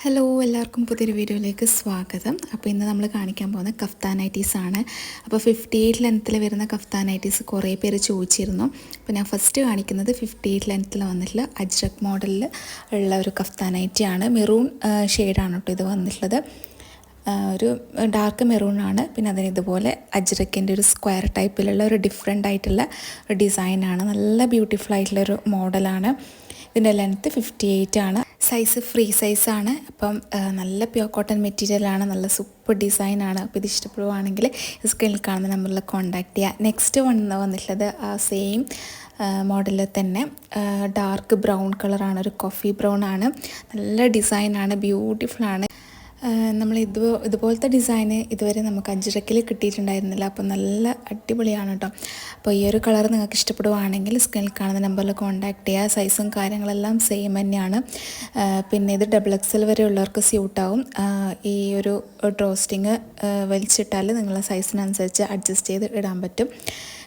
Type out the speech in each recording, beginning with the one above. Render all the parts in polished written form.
Hello എല്ലാവർക്കും പുതിയൊരു വീഡിയോയിലേക്ക് സ്വാഗതം. അപ്പോൾ ഇന്ന് നമ്മൾ കാണിക്കാൻ പോകുന്ന കഫ്താൻ നൈറ്റീസാണ്. അപ്പോൾ 58 ലെങ്ത്തിൽ വരുന്ന കഫ്താൻ നൈറ്റീസ് കുറേ പേര് ചോദിച്ചിരുന്നു. അപ്പോൾ ഞാൻ ഫസ്റ്റ് കാണിക്കുന്നത് 58 ലെങ്ത്തിൽ വന്നിട്ടുള്ള അജ്രക് മോഡലിൽ ഉള്ള ഒരു കഫ്താൻ നൈറ്റിയാണ്. മെറൂൺ ഷെയ്ഡാണ് കേട്ടോ ഇത് വന്നിട്ടുള്ളത്. ഒരു ഡാർക്ക് മെറൂണാണ്. പിന്നെ അതിന് ഇതുപോലെ അജ്രക്കിൻ്റെ ഒരു സ്ക്വയർ ടൈപ്പിലുള്ള ഒരു ഡിഫറെൻ്റ് ആയിട്ടുള്ള ഒരു ഡിസൈനാണ്. നല്ല ബ്യൂട്ടിഫുൾ ആയിട്ടുള്ളൊരു മോഡലാണ്. ഇതിൻ്റെ ലെങ്ത്ത് 58 ആണ്. സൈസ് ഫ്രീ സൈസാണ്. അപ്പം നല്ല പ്യോർ കോട്ടൺ മെറ്റീരിയലാണ്. നല്ല സൂപ്പർ ഡിസൈനാണ്. അപ്പോൾ ഇത് ഇഷ്ടപ്പെടുവാണെങ്കിൽ സ്ക്രീനിൽ കാണുന്ന നമ്പറിൽ കോൺടാക്ട് ചെയ്യുക. നെക്സ്റ്റ് വന്നിട്ടുള്ളത് ആ സെയിം മോഡലിൽ തന്നെ ഡാർക്ക് ബ്രൗൺ കളറാണ്. ഒരു കോഫി ബ്രൗൺ ആണ്. നല്ല ഡിസൈനാണ്, ബ്യൂട്ടിഫുള്ളാണ്. നമ്മൾ ഇതുപോലത്തെ ഡിസൈന് ഇതുവരെ നമുക്ക് അജ്രക്കിൽ കിട്ടിയിട്ടുണ്ടായിരുന്നില്ല. അപ്പോൾ നല്ല അടിപൊളിയാണ് കേട്ടോ. അപ്പോൾ ഈ ഒരു കളർ നിങ്ങൾക്ക് ഇഷ്ടപ്പെടുവാണെങ്കിൽ സ്ക്രീനിൽ കാണുന്ന നമ്പറിൽ കോൺടാക്ട് ചെയ്യുക. സൈസും കാര്യങ്ങളെല്ലാം സെയിം തന്നെയാണ്. പിന്നെ ഇത് XXL വരെ ഉള്ളവർക്ക് സ്യൂട്ടാവും. ഈ ഒരു ഡ്രോസ്റ്റിങ് വലിച്ചിട്ടാൽ നിങ്ങളുടെ സൈസിനനുസരിച്ച് അഡ്ജസ്റ്റ് ചെയ്ത് ഇടാൻ പറ്റും.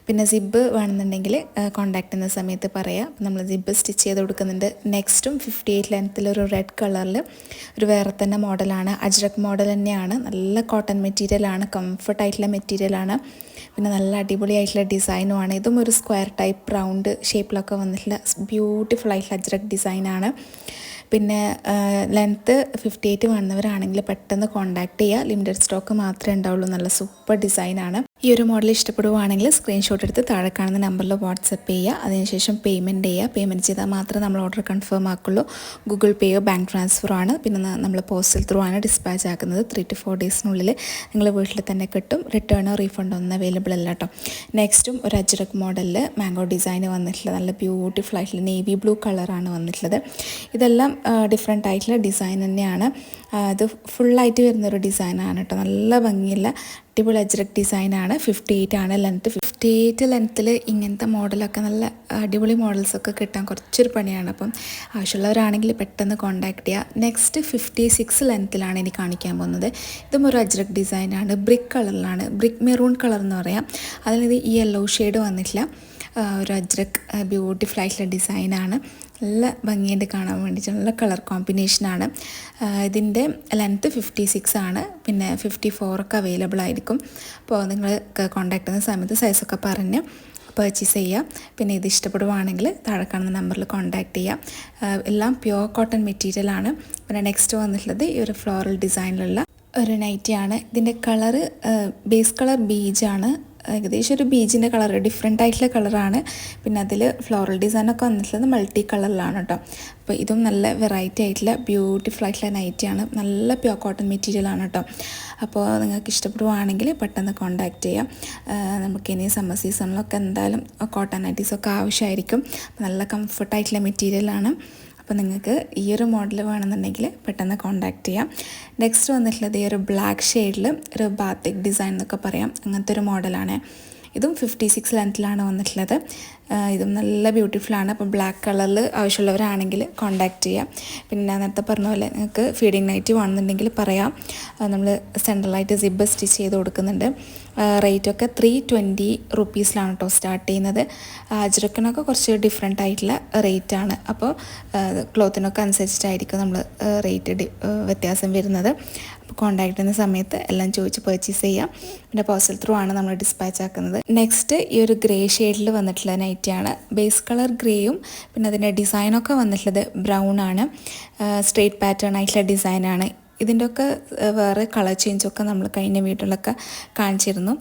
പിന്നെ സിബ്ബ് വേണമെന്നുണ്ടെങ്കിൽ കോൺടാക്ട് ചെയ്യുന്ന സമയത്ത് പറയാം. നമ്മൾ സിബ്ബ് സ്റ്റിച്ച് ചെയ്ത് കൊടുക്കുന്നുണ്ട്. നെക്സ്റ്റും 58 ലെങ്ത്തിലൊരു റെഡ് കളറിൽ ഒരു വേറെ തന്നെ മോഡലാണ്. അജ്രക് മോഡൽ തന്നെയാണ്. നല്ല കോട്ടൺ മെറ്റീരിയലാണ്, കംഫർട്ടായിട്ടുള്ള മെറ്റീരിയലാണ്. പിന്നെ നല്ല അടിപൊളിയായിട്ടുള്ള ഡിസൈനുമാണ്. ഇതും ഒരു സ്ക്വയർ ടൈപ്പ് റൗണ്ട് ഷേപ്പിലൊക്കെ വന്നിട്ടുള്ള ബ്യൂട്ടിഫുൾ ആയിട്ടുള്ള അജ്രക് ഡിസൈനാണ്. പിന്നെ ലെങ്ത്ത് 58 വന്നവരാണെങ്കിൽ പെട്ടെന്ന് കോൺടാക്ട് ചെയ്യുക. ലിമിറ്റഡ് സ്റ്റോക്ക് മാത്രമേ ഉണ്ടാവുള്ളൂ. നല്ല സൂപ്പർ ഡിസൈനാണ്. ഈ ഒരു മോഡൽ ഇഷ്ടപ്പെടുവാണെങ്കിൽ സ്ക്രീൻഷോട്ട് എടുത്ത് താഴെ കാണുന്ന നമ്പറിൽ വാട്സപ്പ് ചെയ്യുക. അതിനുശേഷം പേയ്മെൻറ്റ് ചെയ്യുക. പേയ്മെൻറ്റ് ചെയ്താൽ മാത്രമേ നമ്മൾ ഓർഡർ കൺഫേം ആക്കുള്ളൂ. ഗൂഗിൾ പേയോ ബാങ്ക് ട്രാൻസ്ഫറോ ആണ്. പിന്നെ നമ്മൾ പോസ്റ്റൽ ത്രൂ ആണ് ഡിസ്പാച്ച് ആക്കുന്നത്. 3 to 4 ഡേയ്സിനുള്ളിൽ നിങ്ങൾ വീട്ടിൽ തന്നെ കിട്ടും. റിട്ടേണോ റീഫണ്ടോ ഒന്നും അവൈലബിൾ അല്ല കേട്ടോ. നെക്സ്റ്റും ഒരു അജ്രക് മോഡലിൽ മാംഗോ ഡിസൈൻ വന്നിട്ടുള്ളത്. നല്ല ബ്യൂട്ടിഫുൾ ആയിട്ടുള്ള നേവി ബ്ലൂ കളറാണ് വന്നിട്ടുള്ളത്. ഇതെല്ലാം ഡിഫറെൻ്റ് ആയിട്ടുള്ള ഡിസൈൻ തന്നെയാണ്. ഇത് ഫുള്ളായിട്ട് വരുന്നൊരു ഡിസൈനാണ് കേട്ടോ. നല്ല ഭംഗിയുള്ള അടിപൊളി അജ്രക് ഡിസൈനാണ്. 58 ആണ് ലെങ്ത്ത്. 58 ലെങ്ത്തിൽ ഇങ്ങനത്തെ മോഡലൊക്കെ നല്ല അടിപൊളി മോഡൽസൊക്കെ കിട്ടാൻ കുറച്ചൊരു പണിയാണ്. അപ്പം ആവശ്യമുള്ളവരാണെങ്കിൽ പെട്ടെന്ന് കോൺടാക്ട് ചെയ്യുക. നെക്സ്റ്റ് 56 ലെങ്ത്തിലാണ് എനിക്ക് കാണിക്കാൻ പോകുന്നത്. ഇതും ഒരു അജ്രക് ഡിസൈനാണ്. ബ്രിക്ക് കളറിലാണ്. ബ്രിക്ക് മെറൂൺ കളർ എന്ന് പറയാം. അതിലിത് ഈ യെല്ലോ ഷെയ്ഡ് വന്നിട്ടില്ല. ഒരു അജ്രക് ബ്യൂട്ടിഫുൾ ആയിട്ടുള്ള ഡിസൈനാണ്. നല്ല ഭംഗിയുണ്ട് കാണാൻ വേണ്ടിയിട്ട്. നല്ല കളർ കോമ്പിനേഷനാണ്. ഇതിൻ്റെ ലെങ്ത്ത് 56 ആണ്. പിന്നെ 54 ഒക്കെ അവൈലബിൾ ആയിരിക്കും. അപ്പോൾ നിങ്ങൾ കോൺടാക്ട് ചെയ്യുന്ന സമയത്ത് സൈസൊക്കെ പറഞ്ഞ് പർച്ചേസ് ചെയ്യുക. പിന്നെ ഇത് ഇഷ്ടപ്പെടുവാണെങ്കിൽ താഴെ കാണുന്ന നമ്പറിൽ കോൺടാക്ട് ചെയ്യുക. എല്ലാം പ്യോർ കോട്ടൺ മെറ്റീരിയലാണ്. പിന്നെ നെക്സ്റ്റ് വന്നിട്ടുള്ളത് ഈ ഒരു ഫ്ലോറൽ ഡിസൈനിലുള്ള ഒരു നൈറ്റിയാണ്. ഇതിൻ്റെ കളറ് ബേസ് കളർ ബീജാണ്. ഏകദേശം ഒരു ബീജിൻ്റെ കളർ, ഡിഫറെൻ്റ് ആയിട്ടുള്ള കളറാണ്. പിന്നെ അതിൽ ഫ്ലോറൽ ഡിസൈനൊക്കെ വന്നിട്ടുള്ളത് മൾട്ടി കളറിലാണ് കേട്ടോ. അപ്പോൾ ഇതും നല്ല വെറൈറ്റി ആയിട്ടുള്ള ബ്യൂട്ടിഫുൾ ആയിട്ടുള്ള നൈറ്റിയാണ്. നല്ല പ്യോർ കോട്ടൺ മെറ്റീരിയലാണ് കേട്ടോ. അപ്പോൾ നിങ്ങൾക്ക് ഇഷ്ടപ്പെടുവാണെങ്കിൽ പെട്ടെന്ന് കോൺടാക്ട് ചെയ്യാം. നമുക്കിനി സമ്മർ സീസണിലൊക്കെ എന്തായാലും കോട്ടൺ നൈറ്റീസൊക്കെ ആവശ്യമായിരിക്കും. നല്ല കംഫർട്ടായിട്ടുള്ള മെറ്റീരിയലാണ്. അപ്പോൾ നിങ്ങൾക്ക് ഈ ഒരു മോഡൽ വേണമെന്നുണ്ടെങ്കിൽ പെട്ടെന്ന് കോൺടാക്ട് ചെയ്യാം. നെക്സ്റ്റ് വന്നിട്ടുള്ളത് ഈ ഒരു ബ്ലാക്ക് ഷെയ്ഡിൽ ഒരു ബാത്തിക് ഡിസൈൻ എന്നൊക്കെ പറയാം. അങ്ങനത്തെ ഒരു മോഡലാണ്. ഇതും 56 ലെങ്ത്തിലാണ് വന്നിട്ടുള്ളത്. ഇതും നല്ല ബ്യൂട്ടിഫുള്ളാണ്. അപ്പോൾ ബ്ലാക്ക് കളറിൽ ആവശ്യമുള്ളവരാണെങ്കിൽ കോൺടാക്ട് ചെയ്യാം. പിന്നെ ഞാൻ നേരത്തെ പറഞ്ഞ പോലെ നിങ്ങൾക്ക് ഫീഡിങ് നൈറ്റ് വേണമെന്നുണ്ടെങ്കിൽ പറയാം. നമ്മൾ സെൻട്രലായിട്ട് സിബ്ബ് സ്റ്റിച്ച് ചെയ്ത് കൊടുക്കുന്നുണ്ട്. റേറ്റൊക്കെ 320 റുപ്പീസിലാണ് കേട്ടോ സ്റ്റാർട്ട് ചെയ്യുന്നത്. അജ്രക്കിനൊക്കെ കുറച്ച് ഡിഫറെൻ്റ് ആയിട്ടുള്ള റേറ്റാണ്. അപ്പോൾ ക്ലോത്തിനൊക്കെ അനുസരിച്ചിട്ടായിരിക്കും നമ്മൾ റേറ്റ് വ്യത്യാസം വരുന്നത്. അപ്പോൾ കോൺടാക്ട് ചെയ്യുന്ന സമയത്ത് എല്ലാം ചോദിച്ച് പർച്ചേസ് ചെയ്യാം. പിന്നെ പോസ്റ്റൽ ത്രൂ ആണ് നമ്മൾ ഡിസ്പാച്ച് ആക്കുന്നത്. നെക്സ്റ്റ് ഈ ഒരു ഗ്രേ ഷെയ്ഡിൽ വന്നിട്ടുള്ള നൈറ്റിയാണ്. ബേസ് കളർ ഗ്രേയും പിന്നെ അതിൻ്റെ ഡിസൈനൊക്കെ വന്നിട്ടുള്ളത് ബ്രൗൺ ആണ്. സ്ട്രെയിറ്റ് പാറ്റേൺ ആയിട്ടുള്ള ഡിസൈനാണ്. ഇതിൻ്റെ ഒക്കെ വേറെ കളർ ചേഞ്ചൊക്കെ നമ്മൾ കഴിഞ്ഞ വീട്ടിലൊക്കെ കാണിച്ചിരുന്നു.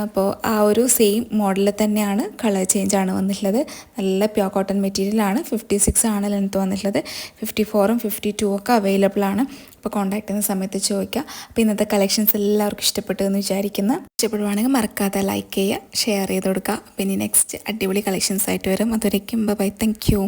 അപ്പോൾ ആ ഒരു സെയിം മോഡലിൽ തന്നെയാണ് കളർ ചേഞ്ചാണ് വന്നിട്ടുള്ളത്. നല്ല പ്യോർ കോട്ടൺ മെറ്റീരിയലാണ്. 56 ആണ് ലെങ്ത്ത് വന്നിട്ടുള്ളത്. 54ഉം 52 ഒക്കെ അവൈലബിൾ ആണ്. അപ്പോൾ കോൺടാക്ട് ചെയ്യുന്ന സമയത്ത് ചോദിക്കുക. അപ്പോൾ ഇന്നത്തെ കളക്ഷൻസ് എല്ലാവർക്കും ഇഷ്ടപ്പെട്ടു എന്ന് വിചാരിക്കുന്നു. ഇഷ്ടപ്പെടുവാണെങ്കിൽ മറക്കാതെ ലൈക്ക് ചെയ്യുക, ഷെയർ ചെയ്ത് കൊടുക്കുക. പിന്നെ നെക്സ്റ്റ് അടിപൊളി കളക്ഷൻസ് ആയിട്ട് വരും. അതുവരേക്കും ബൈ. Thank you.